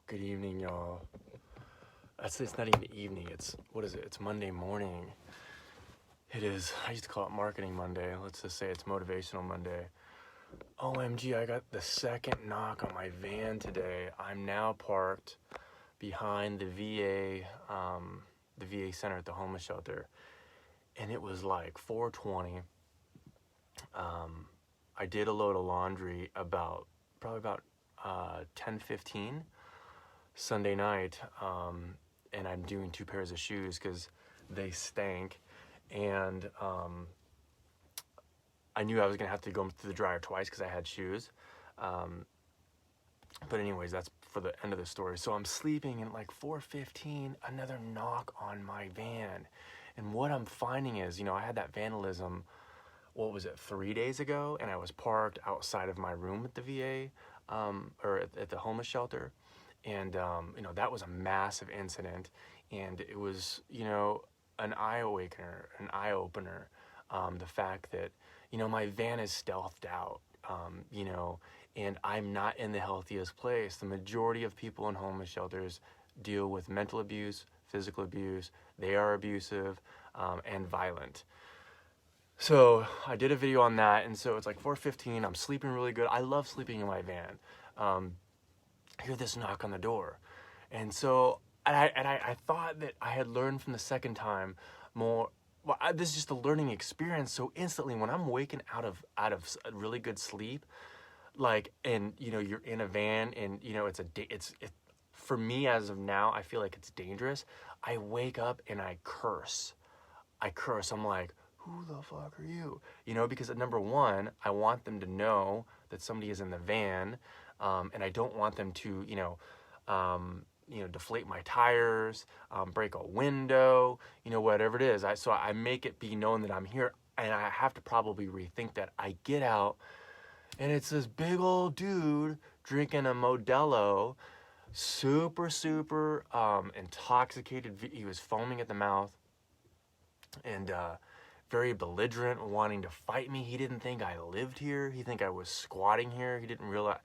Good evening, y'all. It's not even evening. What is it? It's Monday morning. It is, I used to call it Marketing Monday. Let's just say it's Motivational Monday. OMG, I got the second knock on my van today. I'm now parked behind the VA center at the homeless shelter. And it was like 4:20. I did a load of laundry probably about 10:15 Sunday night, and I'm doing 2 pairs of shoes because they stank, and I knew I was gonna have to go through the dryer twice because I had shoes. But anyways, that's for the end of the story. So I'm sleeping, and like 4:15, another knock on my van, and what I'm finding is, I had that vandalism. What was it, 3 days ago, and I was parked outside of my room at the VA, or at the homeless shelter. And, that was a massive incident, and it was, an eye opener, the fact that, my van is stealthed out, and I'm not in the healthiest place. The majority of people in homeless shelters deal with mental abuse, physical abuse, they are abusive, and violent. So I did a video on that, and so it's like 4:15. I'm sleeping really good. I love sleeping in my van. I hear this knock on the door, and so I thought that I had learned from the second time more. Well, this is just a learning experience. So instantly, when I'm waking out of a really good sleep, like, and you're in a van, and it's for me as of now, I feel like it's dangerous. I wake up and I curse. I'm like, who the fuck are you? Because number one, I want them to know that somebody is in the van, and I don't want them to, deflate my tires, break a window, whatever it is. So I make it be known that I'm here, and I have to probably rethink that. I get out, and it's this big old dude drinking a Modelo, super intoxicated. He was foaming at the mouth, and very belligerent, wanting to fight me. He didn't think I lived here. He think I was squatting here. He didn't realize,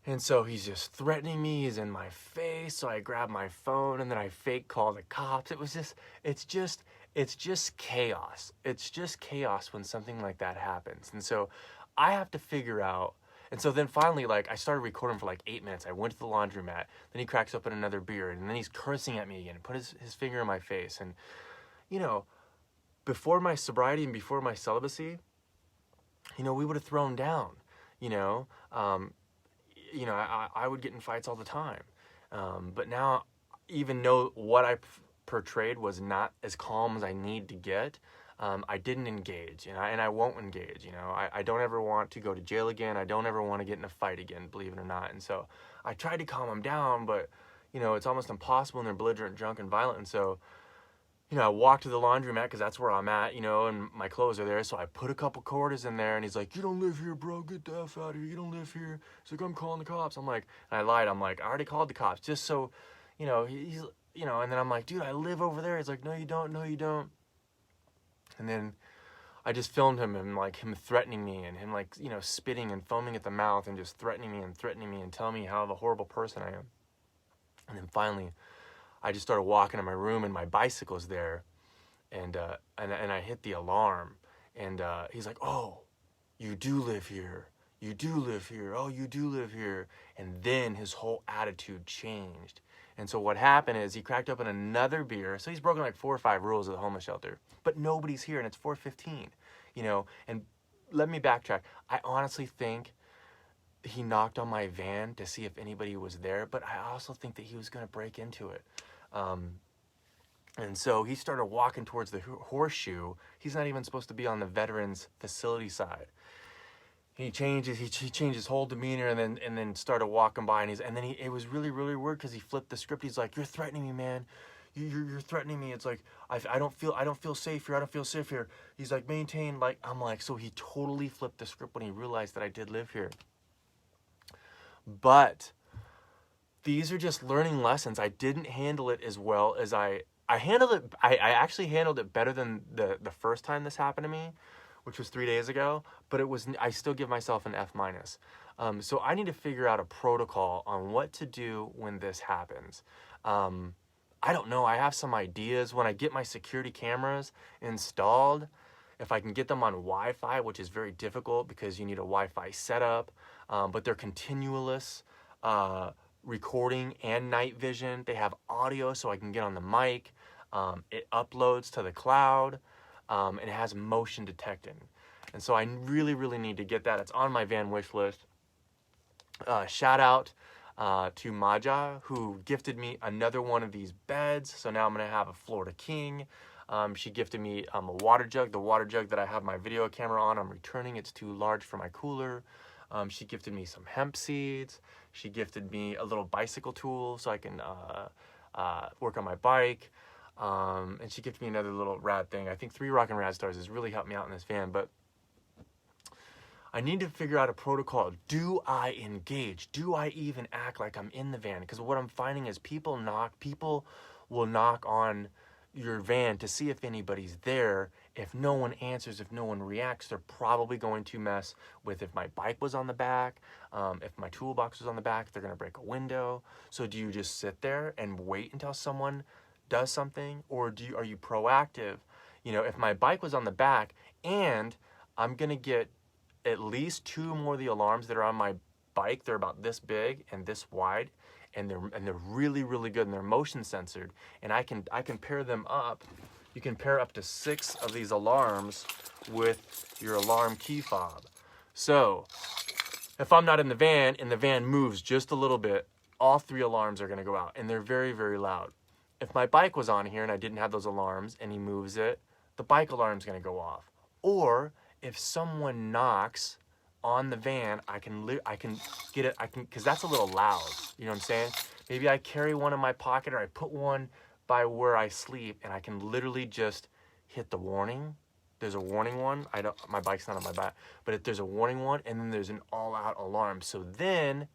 and so he's just threatening me. He's in my face. So I grab my phone, and then I fake call the cops. It's just chaos. It's just chaos when something like that happens. And so I have to figure out. And so then finally, like, I started recording for like 8 minutes. I went to the laundromat. Then he cracks open another beer, and then he's cursing at me again, put his finger in my face. And, before my sobriety and before my celibacy, we would have thrown down, I would get in fights all the time. But now, even though what I portrayed was not as calm as I need to get, I didn't engage, and I won't engage. I don't ever want to go to jail again. I don't ever want to get in a fight again, believe it or not. And so I tried to calm them down, but, it's almost impossible, and they're belligerent, drunk, and violent. And so, I walk to the laundromat because that's where I'm at, and my clothes are there. So I put a couple quarters in there, and he's like, "You don't live here, bro. Get the F out of here. You don't live here." He's like, "I'm calling the cops." I'm like, and I lied. I'm like, "I already called the cops," just so, he's, and then I'm like, "Dude, I live over there." He's like, "No, you don't. No, you don't." And then I just filmed him, and like him threatening me, and him like, spitting and foaming at the mouth, and just threatening me and telling me how of a horrible person I am. And then finally, I just started walking to my room, and my bicycle's there, and I hit the alarm, and he's like, "Oh, you do live here. You do live here. Oh, you do live here." And then his whole attitude changed. And so what happened is he cracked open another beer. So he's broken like 4 or 5 rules of the homeless shelter, but nobody's here, and it's 4:15, and let me backtrack. I honestly think he knocked on my van to see if anybody was there, but I also think that he was going to break into it. And so he started walking towards the horseshoe. He's not even supposed to be on the veterans facility side. He changed his whole demeanor, and then started walking by, and then it was really weird because he flipped the script. He's like, "You're threatening me, man. You're threatening me. It's like I don't feel safe here. I don't feel safe here." He's like, "Maintain," like, I'm like, so he totally flipped the script when he realized that I did live here. But these are just learning lessons. I didn't handle it as well as I handled it. I actually handled it better than the first time this happened to me, which was 3 days ago. But I still give myself an F-. So I need to figure out a protocol on what to do when this happens. I don't know. I have some ideas. When I get my security cameras installed, if I can get them on Wi-Fi, which is very difficult because you need a Wi-Fi setup, but they're continuous recording and night vision. They have audio so I can get on the mic. It uploads to the cloud, and it has motion detecting. And so I really, really need to get that. It's on my van wish list. Shout out to Maja, who gifted me another one of these beds. So now I'm going to have a Florida King. She gifted me a water jug. The water jug that I have my video camera on, I'm returning. It's too large for my cooler. She gifted me some hemp seeds. She gifted me a little bicycle tool so I can work on my bike. And she gifted me another little rad thing. I think 3 Rockin' Rad Stars has really helped me out in this van. But I need to figure out a protocol. Do I engage? Do I even act like I'm in the van? Because what I'm finding is people will knock on your van to see if anybody's there. If no one answers, if no one reacts, they're probably going to mess with if my bike was on the back, if my toolbox was on the back, they're going to break a window. So do you just sit there and wait until someone does something? Or are you proactive? You know, if my bike was on the back and I'm going to get at least 2 more of the alarms that are on my bike, they're about this big and this wide, and they're really, really good, and they're motion censored, and I can pair them up. You can pair up to 6 of these alarms with your alarm key fob. So if I'm not in the van and the van moves just a little bit, all 3 alarms are going to go out, and they're very, very loud. If my bike was on here and I didn't have those alarms and he moves it, the bike alarm's going to go off. Or if someone knocks on the van, I can get it, because that's a little loud, you know what I'm saying? Maybe I carry one in my pocket, or I put one by where I sleep, and I can literally just hit the warning. There's a warning one. My bike's not on my back, but if there's a warning one, and then there's an all-out alarm. So then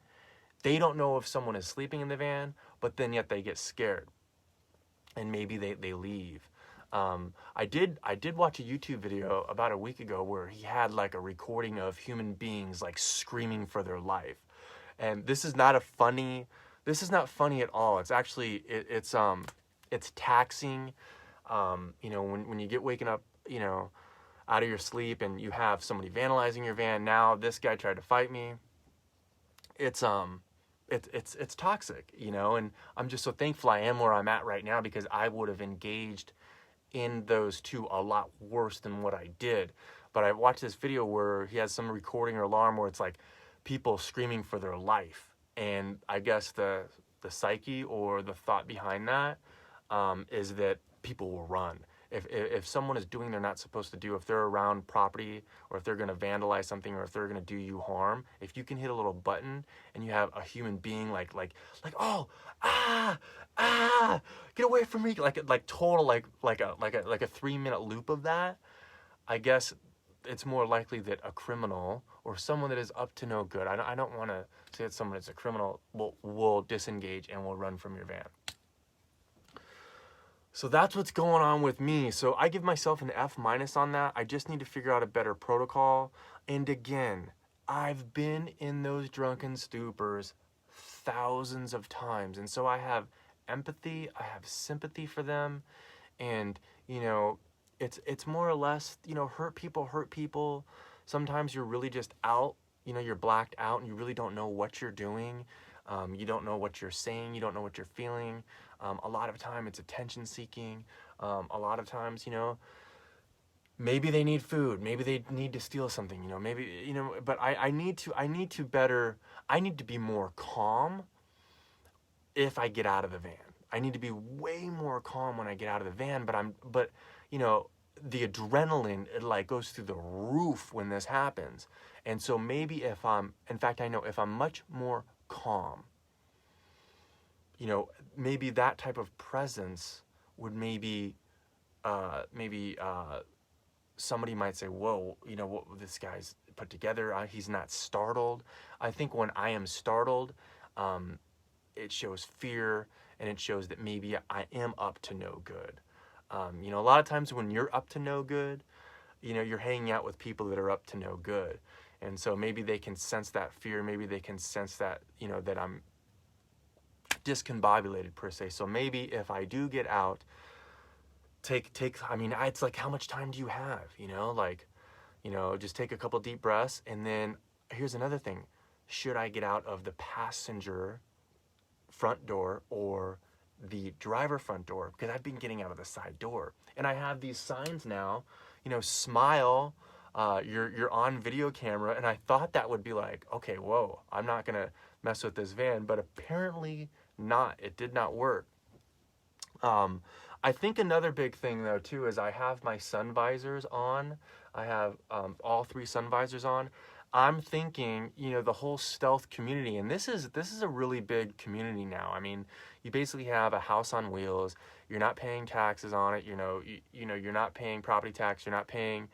they don't know if someone is sleeping in the van, but then yet they get scared, and maybe they leave. I did watch a YouTube video about a week ago where he had like a recording of human beings like screaming for their life. And this is not funny at all. It's actually, it's taxing. You know, when you get waken up, you know, out of your sleep and you have somebody vandalizing your van. Now this guy tried to fight me. It's toxic, you know, and I'm just so thankful I am where I'm at right now, because I would have engaged in those 2 a lot worse than what I did. But I watched this video where he has some recording or alarm where it's like people screaming for their life. And I guess the psyche or the thought behind that is that people will run. If someone is doing they're not supposed to do, if they're around property, or if they're going to vandalize something, or if they're going to do you harm, if you can hit a little button and you have a human being like oh, get away from me, like total like a 3-minute loop of that, I guess it's more likely that a criminal or someone that is up to no good, I don't want to say that someone that's a criminal will disengage and will run from your van. So that's what's going on with me. So I give myself an F- on that. I just need to figure out a better protocol. And again, I've been in those drunken stupors thousands of times. And so I have empathy, I have sympathy for them. And, you know, it's more or less, you know, hurt people. Sometimes you're really just out, you know, you're blacked out and you really don't know what you're doing. You don't know what you're saying. You don't know what you're feeling. A lot of time it's attention seeking. A lot of times, you know, maybe they need food. Maybe they need to steal something, you know, maybe, you know, but I need to be more calm if I get out of the van. I need to be way more calm when I get out of the van, but you know, the adrenaline, it like goes through the roof when this happens. And so maybe I know if I'm much more calm, you know, maybe that type of presence would maybe somebody might say, whoa, you know, what this guy's put together, he's not startled. I think when I am startled, it shows fear, and it shows that maybe I am up to no good. You know, a lot of times when you're up to no good, you know, you're hanging out with people that are up to no good. And so maybe they can sense that fear. Maybe they can sense that, you know, that I'm discombobulated per se. So maybe if I do get out, I mean, it's like, how much time do you have? You know, like, you know, just take a couple deep breaths. And then here's another thing. Should I get out of the passenger front door or the driver front door? Because I've been getting out of the side door. And I have these signs now, you know, smile, you're on video camera. And I thought that would be like, okay, whoa, I'm not going to mess with this van. But apparently not. It did not work. I think another big thing though too is I have my sun visors on. I have all 3 sun visors on. I'm thinking, you know, the whole stealth community, and this is a really big community now. I mean, you basically have a house on wheels. You're not paying taxes on it. You know, you're not paying property tax. You're not paying,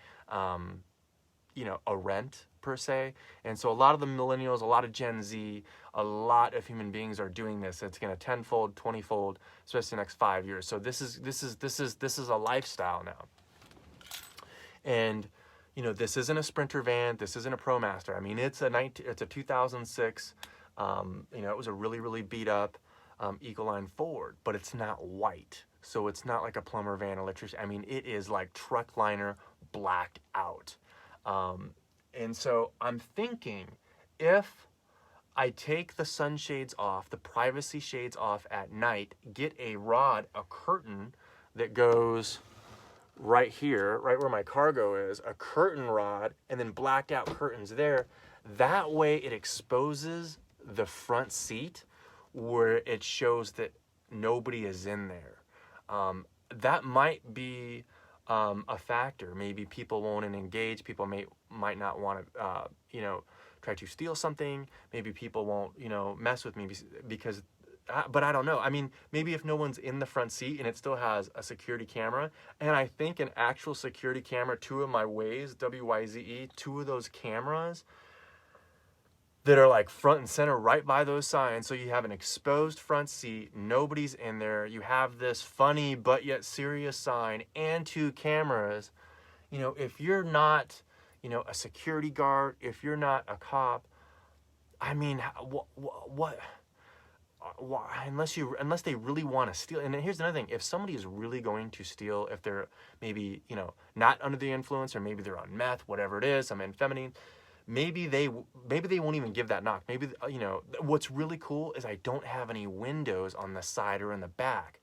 you know, a rent per se. And so a lot of the millennials, a lot of Gen Z, a lot of human beings are doing this. It's going to 10-fold, 20-fold, especially the next 5 years. So this is a lifestyle now. And you know, this isn't a Sprinter van. This isn't a ProMaster. I mean, it's a 2006. You know, it was a really beat up Ecoline Ford, but it's not white. So it's not like a plumber van, electrician. I mean, it is like truck liner blacked out. And so I'm thinking, if I take the sunshades off, the privacy shades off at night, get a rod, a curtain that goes right here, right where my cargo is, a curtain rod, and then blacked out curtains there. That way it exposes the front seat where it shows that nobody is in there. That might be a factor. Maybe people won't engage. People might not want to, you know, try to steal something. Maybe people won't, you know, mess with me because, but I don't know. I mean, maybe if no one's in the front seat and it still has a security camera, and I think an actual security camera, 2 of my Waze, WYZE, 2 of those cameras that are like front and center right by those signs. So you have an exposed front seat, nobody's in there. You have this funny but yet serious sign and 2 cameras. You know, if you're not, you know, a security guard, if you're not a cop, I mean, what unless they really want to steal. And here's another thing: if somebody is really going to steal, if they're maybe, you know, not under the influence, or maybe they're on meth, whatever it is, some amphetamine, maybe they won't even give that knock. Maybe, you know, what's really cool is I don't have any windows on the side or in the back.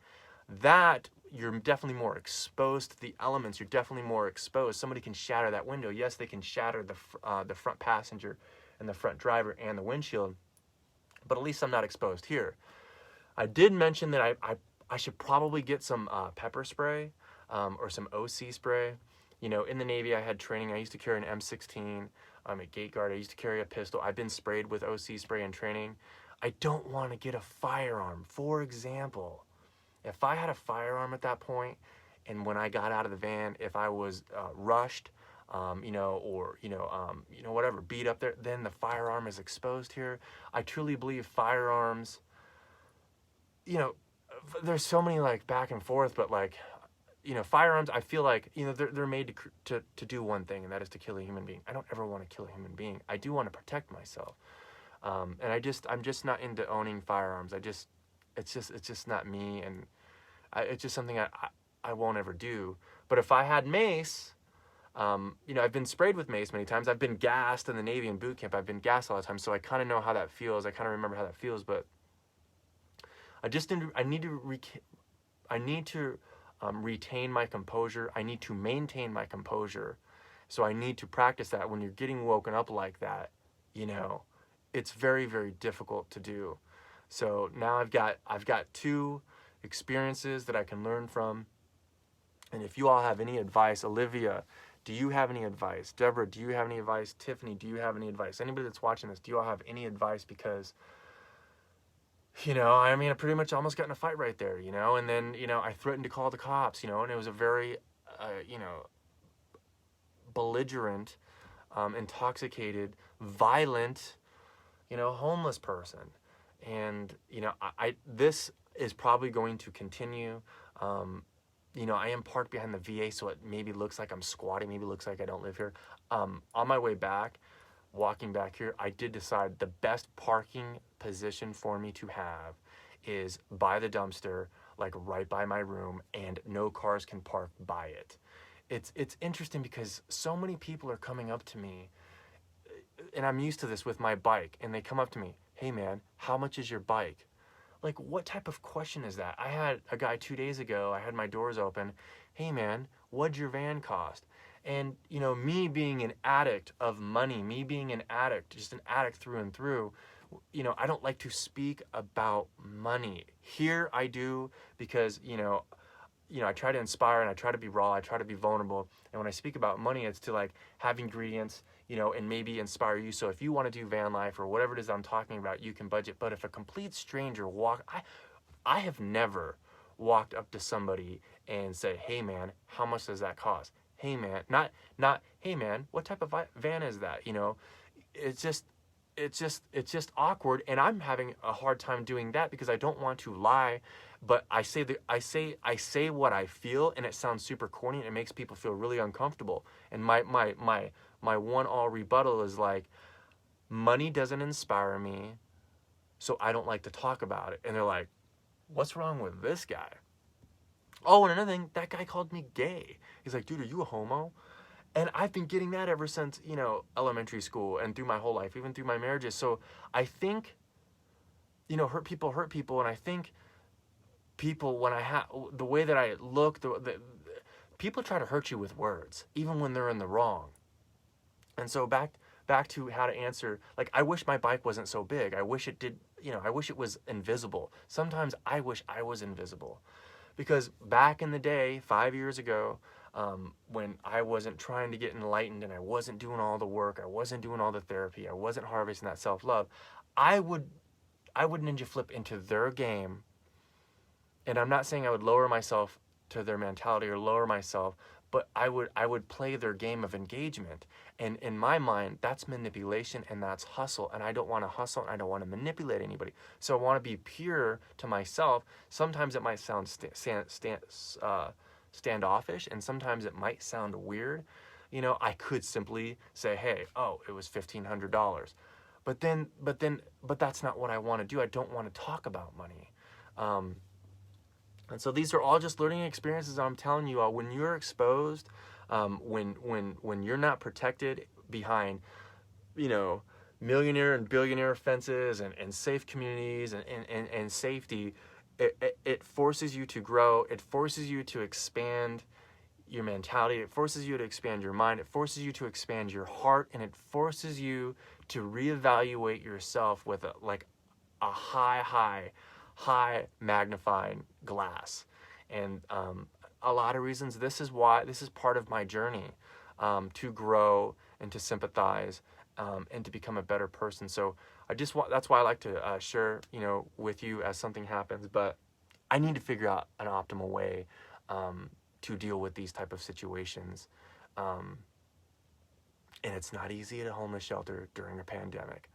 That you're definitely more exposed to the elements. You're definitely more exposed. Somebody can shatter that window. Yes, they can shatter the front passenger and the front driver and the windshield, but at least I'm not exposed here. I did mention that I should probably get some pepper spray or some OC spray. You know, in the Navy, I had training. I used to carry an M16 at Gate Guard. I used to carry a pistol. I've been sprayed with OC spray in training. I don't want to get a firearm. For example, if I had a firearm at that point, and when I got out of the van, if I was rushed, you know, or, you know, whatever, beat up there, then the firearm is exposed here. I truly believe firearms, you know, there's so many like back and forth, but like, you know, firearms, I feel like, you know, they're made to do one thing, and that is to kill a human being. I don't ever want to kill a human being. I do want to protect myself. And I'm just not into owning firearms. It's just not me. And it's just something I won't ever do. But if I had mace, you know, I've been sprayed with mace many times. I've been gassed in the Navy in boot camp. I've been gassed all the time. So I kind of know how that feels. I kind of remember how that feels, but I need to retain my composure. I need to maintain my composure. So I need to practice that. When you're getting woken up like that, you know, it's very, very difficult to do. So now I've got 2 experiences that I can learn from. And if you all have any advice, Olivia, do you have any advice? Deborah, do you have any advice? Tiffany, do you have any advice? Anybody that's watching this, do you all have any advice? Because, you know, I mean, I pretty much almost got in a fight right there, you know, and then, you know, I threatened to call the cops, you know, and it was a very, you know, belligerent, intoxicated, violent, you know, homeless person. And, you know, this is probably going to continue. You know, I am parked behind the VA, so it maybe looks like I'm squatting, maybe looks like I don't live here. On my way back, walking back here, I did decide the best parking position for me to have is by the dumpster, like right by my room, and no cars can park by it. It's interesting because so many people are coming up to me, and I'm used to this with my bike, and they come up to me, hey man, how much is your bike? Like, what type of question is that? I had a guy 2 days ago, I had my doors open, hey man, what'd your van cost? And, you know, me being an addict of money, me being an addict, just an addict through and through, you know, I don't like to speak about money. Here I do because, I try to inspire and I try to be raw, I try to be vulnerable. And when I speak about money, it's to like have ingredients, and maybe inspire you. So if you want to do van life or whatever it is I'm talking about, you can budget. But if a complete stranger I have never walked up to somebody and say, hey man, how much does that cost? Hey man, not, hey man, what type of van is that? It's just, it's just awkward, and I'm having a hard time doing that because I don't want to lie, but I say what I feel, and it sounds super corny, and it makes people feel really uncomfortable. And my one all rebuttal is like, money doesn't inspire me, so I don't like to talk about it. And they're like, what's wrong with this guy? Oh, and another thing, that guy called me gay. He's like, dude, are you a homo? And I've been getting that ever since, elementary school and through my whole life, even through my marriages. So I think, hurt people. And I think people, when I have, the way that I look, people try to hurt you with words, even when they're in the wrong. And so back to how to answer, like, I wish my bike wasn't so big. I wish it did, I wish it was invisible. Sometimes I wish I was invisible. Because back in the day, 5 years ago, when I wasn't trying to get enlightened and I wasn't doing all the work, I wasn't doing all the therapy, I wasn't harvesting that self-love, I would ninja flip into their game. And I'm not saying I would lower myself to their mentality or lower myself, but I would play their game of engagement. And in my mind, that's manipulation and that's hustle. And I don't want to hustle and I don't want to manipulate anybody. So I want to be pure to myself. Sometimes it might sound standoffish, and sometimes it might sound weird. I could simply say, hey, oh, it was $1,500. But that's not what I want to do. I don't want to talk about money. And so these are all just learning experiences. I'm telling you all, when you're exposed, when you're not protected behind, millionaire and billionaire fences and safe communities and safety, it forces you to grow. It forces you to expand your mentality. It forces you to expand your mind. It forces you to expand your heart, and it forces you to reevaluate yourself with a high magnifying glass. And a lot of reasons, this is part of my journey, to grow and to sympathize, and to become a better person. So that's why I like to share, with you as something happens. But I need to figure out an optimal way to deal with these type of situations. And it's not easy at a homeless shelter during a pandemic.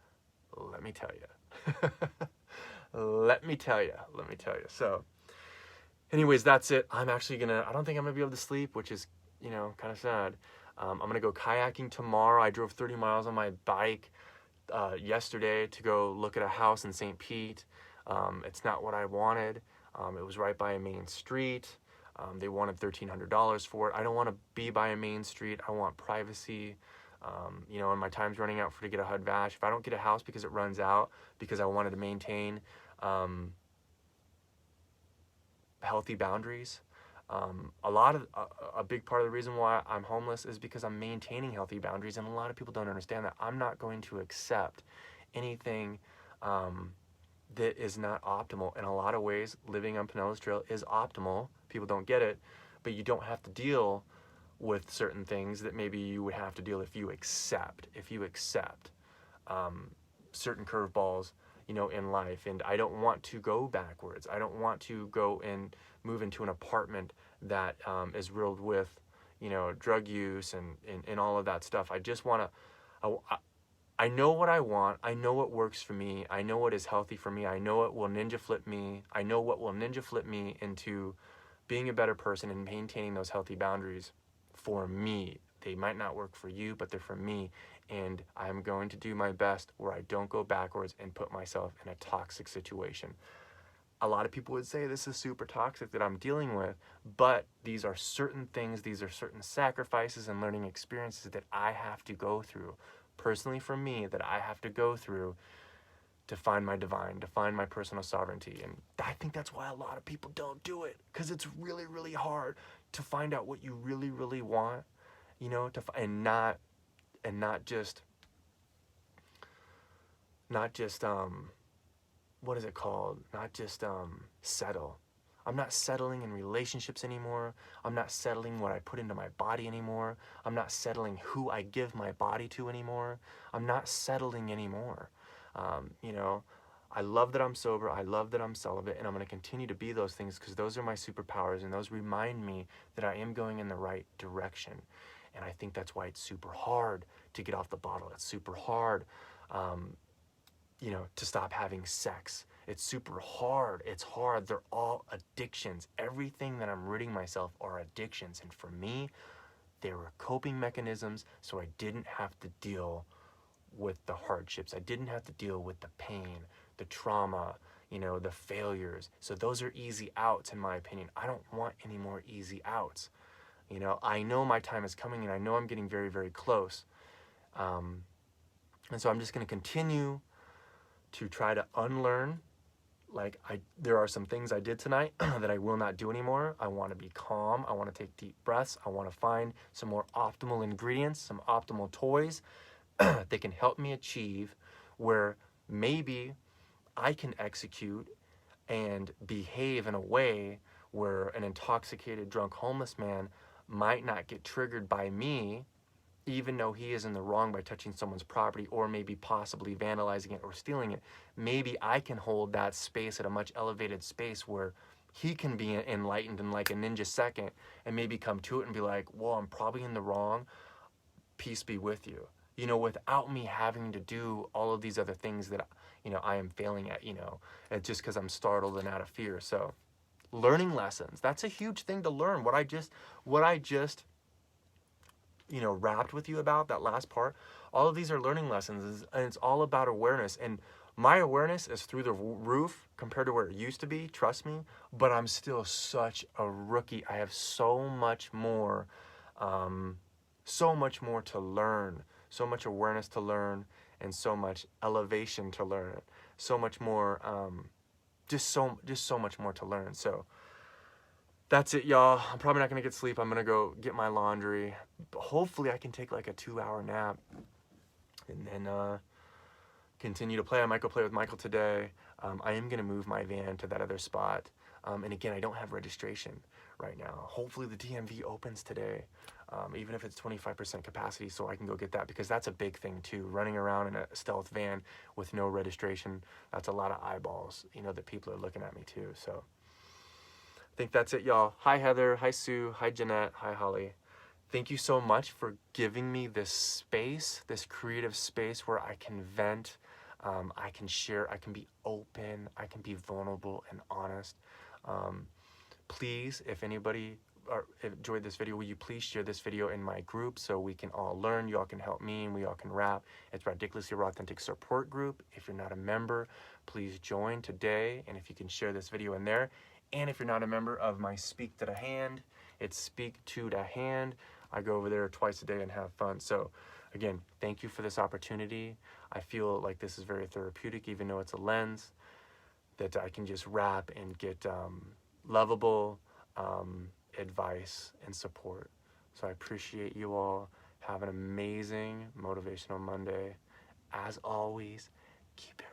Let me tell you. Let me tell you. So anyways, that's it. I don't think I'm gonna be able to sleep, which is, kind of sad. I'm gonna go kayaking tomorrow. I drove 30 miles on my bike yesterday to go look at a house in St. Pete. It's not what I wanted. It was right by a main street. They wanted $1,300 for it. I don't want to be by a main street. I want privacy. And my time's running out to get a HUD VASH. If I don't get a house because it runs out, because I wanted to maintain healthy boundaries. A big part of the reason why I'm homeless is because I'm maintaining healthy boundaries, and a lot of people don't understand that. I'm not going to accept anything that is not optimal. In a lot of ways, living on Pinellas Trail is optimal. People don't get it, but you don't have to deal with certain things that maybe you would have to deal if you accept certain curveballs, in life. And I don't want to go backwards. I don't want to go and move into an apartment that is riddled with, drug use and all of that stuff. I just want to, I know what I want. I know what works for me. I know what is healthy for me. I know what will ninja flip me. I know what will ninja flip me into being a better person and maintaining those healthy boundaries for me. They might not work for you, but they're for me. and I'm going to do my best where I don't go backwards and put myself in a toxic situation. A lot of people would say this is super toxic that I'm dealing with, but these are certain things, these are certain sacrifices and learning experiences that I have to go through, personally for me, that I have to go through to find my divine, to find my personal sovereignty. And I think that's why a lot of people don't do it, because it's really, really hard to find out what you really, really want, you know, and not just what is it called? Not just settle. I'm not settling in relationships anymore. I'm not settling what I put into my body anymore. I'm not settling who I give my body to anymore. I'm not settling anymore. You know, I love that I'm sober. I love that I'm celibate, and I'm going to continue to be those things because those are my superpowers, and those remind me that I am going in the right direction. And I think that's why it's super hard to get off the bottle. It's super hard, you know, to stop having sex. It's super hard. It's hard. They're all addictions. Everything that I'm ridding myself are addictions. And for me, they were coping mechanisms so I didn't have to deal with the hardships. I didn't have to deal with the pain, the trauma, you know, the failures. So those are easy outs in my opinion. I don't want any more easy outs. You know, I know my time is coming and I know I'm getting very, very close. And so I'm just going to continue to try to unlearn. Like there are some things I did tonight that I will not do anymore. I want to be calm. I want to take deep breaths. I want to find some more optimal ingredients, some optimal toys that can help me achieve where maybe I can execute and behave in a way where an intoxicated, drunk, homeless man might not get triggered by me, even though he is in the wrong by touching someone's property or maybe possibly vandalizing it or stealing it. Maybe I can hold that space at a much elevated space where he can be enlightened in like a ninja second and maybe come to it and be like, well, I'm probably in the wrong. Peace be with you. You know, without me having to do all of these other things that, you know, I am failing at, you know, and just because I'm startled and out of fear. So learning lessons, that's a huge thing to learn. What I just you know, rapped with you about, that last part, all of these are learning lessons, and it's all about awareness. And my awareness is through the roof compared to where it used to be, trust me, but I'm still such a rookie. I have so much more to learn, so much awareness to learn, and so much elevation to learn, so much more, just so much more to learn. So that's it, y'all. I'm probably not gonna get sleep. I'm gonna go get my laundry. Hopefully I can take like a 2-hour nap and then continue to play. I might go play with Michael today. I am gonna move my van to that other spot. And again, I don't have registration right now. Hopefully the DMV opens today, even if it's 25% capacity, so I can go get that, because that's a big thing too. Running around in a stealth van with no registration, that's a lot of eyeballs, you know, that people are looking at me too. So I think that's it, y'all. Hi, Heather. Hi, Sue. Hi, Jeanette. Hi, Holly. Thank you so much for giving me this space, this creative space where I can vent, I can share, I can be open, I can be vulnerable and honest. Please, if anybody enjoyed this video, will you please share this video in my group so we can all learn, you all can help me, and we all can rap. It's Ridiculously Raw Authentic Support Group. If you're not a member, please join today, and if you can share this video in there. And if you're not a member of my Speak to the Hand, it's Speak to the Hand. I go over there twice a day and have fun. So again, thank you for this opportunity. I feel like this is very therapeutic, even though it's a lens, that I can just rap and get lovable advice and support. So I appreciate you all. Have an amazing Motivational Monday. As always, keep it